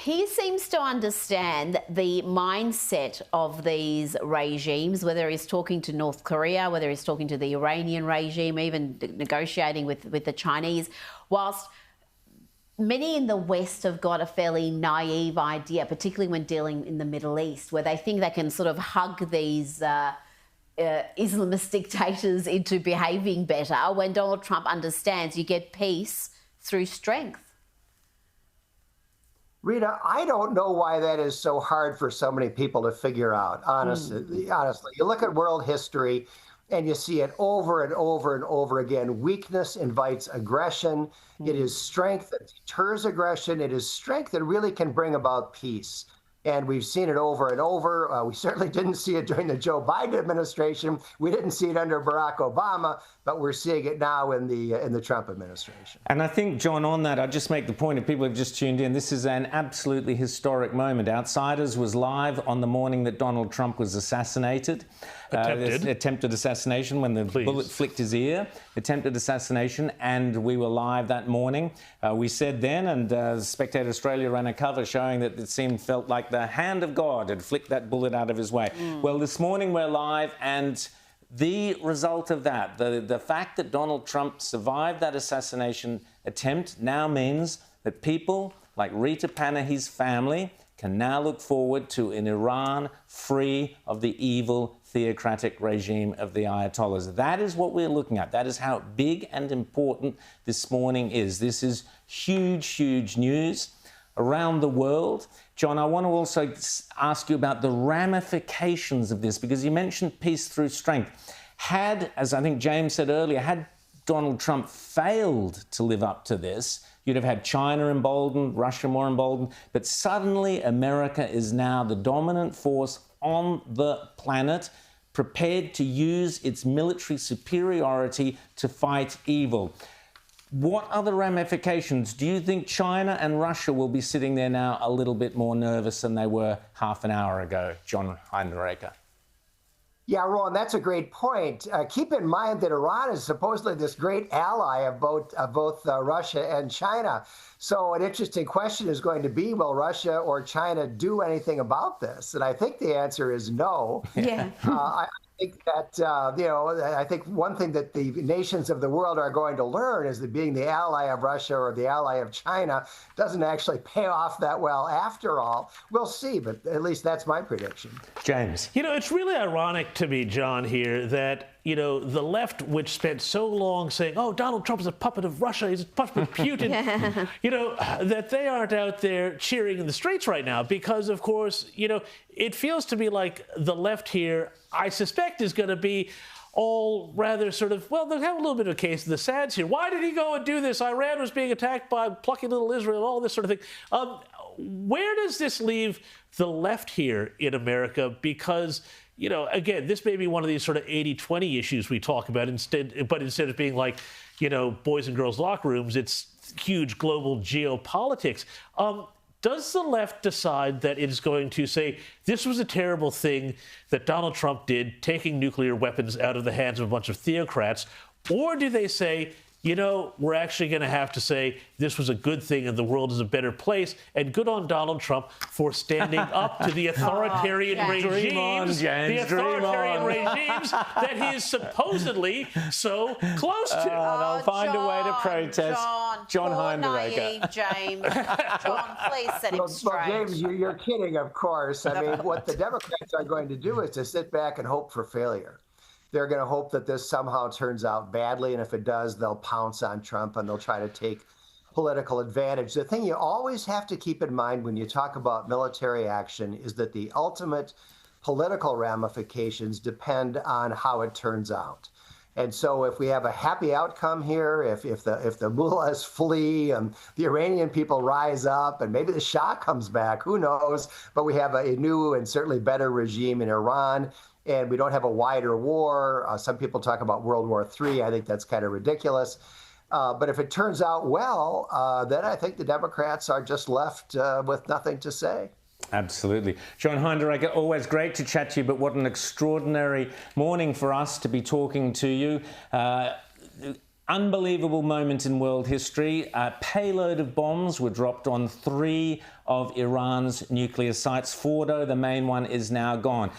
he seems to understand the mindset of these regimes, whether he's talking to North Korea, whether he's talking to the Iranian regime, even negotiating with the Chinese, whilst many in the West have got a fairly naive idea, particularly when dealing in the Middle East, where they think they can sort of hug these Islamist dictators into behaving better, when Donald Trump understands you get peace through strength. Rita, I don't know why that is so hard for so many people to figure out, honestly. Honestly, you look at world history and you see it over and over and over again. Weakness invites aggression. It is strength that deters aggression. It is strength that really can bring about peace. And we've seen it over and over. We certainly didn't see it during the Joe Biden administration. We didn't see it under Barack Obama, but we're seeing it now in the Trump administration. And I think, John, on that, I'd just make the point, if people have just tuned in, this is an absolutely historic moment. Outsiders was live on the morning that Donald Trump was assassinated. Attempted assassination when the bullet flicked his ear. Attempted assassination, and we were live that morning. We said then, and Spectator Australia ran a cover showing that it felt like the hand of God had flicked that bullet out of his way. Well, this morning we're live, and the result of that, the fact that Donald Trump survived that assassination attempt now means that people like Rita Panahi's family can now look forward to an Iran free of the evil theocratic regime of the Ayatollahs. That is what we're looking at. That is how big and important this morning is. This is huge, huge news around the world. John, I want to also ask you about the ramifications of this, because you mentioned peace through strength. Had, as I think James said earlier, had Donald Trump failed to live up to this, you'd have had China emboldened, Russia more emboldened, but suddenly America is now the dominant force on the planet, prepared to use its military superiority to fight evil. What other ramifications? Do you think China and Russia will be sitting there now a little bit more nervous than they were half an hour ago, John Heinderecker? Yeah, Ron, that's a great point. Keep in mind that Iran is supposedly this great ally of both Russia and China. So an interesting question is going to be, will Russia or China do anything about this? And I think the answer is no. Yeah. I think that, I think one thing that the nations of the world are going to learn is that being the ally of Russia or the ally of China doesn't actually pay off that well after all. We'll see, but at least that's my prediction. James. You know, it's really ironic to me, John, here that, the left, which spent so long saying, oh, Donald Trump is a puppet of Russia, he's a puppet of Putin, that they aren't out there cheering in the streets right now because, of course, it feels to me like the left here, I suspect, is going to be all rather sort of, well, they'll have a little bit of a case of the SADs here. Why did he go and do this? Iran was being attacked by plucky little Israel, all this sort of thing. Where does this leave the left here in America? Because again, this may be one of these sort of 80-20 issues we talk about but instead of being like, boys and girls locker rooms, it's huge global geopolitics. Does the left decide that it is going to say this was a terrible thing that Donald Trump did, taking nuclear weapons out of the hands of a bunch of theocrats? Or do they say, we're actually going to have to say this was a good thing and the world is a better place, and good on Donald Trump for standing up to the authoritarian regimes that he is supposedly so close to. They'll find a way to protest. John Heinderecker. James. John, please set him straight. Well, James, you're kidding, of course. I mean, what the Democrats are going to do is to sit back and hope for failure. They're going to hope that this somehow turns out badly, and if it does, they'll pounce on Trump and they'll try to take political advantage. The thing you always have to keep in mind when you talk about military action is that the ultimate political ramifications depend on how it turns out. And so if we have a happy outcome here, if the mullahs flee and the Iranian people rise up and maybe the Shah comes back, who knows? But we have a new and certainly better regime in Iran, and we don't have a wider war. Some people talk about World War III. I think that's kind of ridiculous. But if it turns out well, then I think the Democrats are just left with nothing to say. Absolutely. John Heinderecker, always great to chat to you, but what an extraordinary morning for us to be talking to you. Unbelievable moment in world history. A payload of bombs were dropped on 3 of Iran's nuclear sites. Fordo, the main one, is now gone.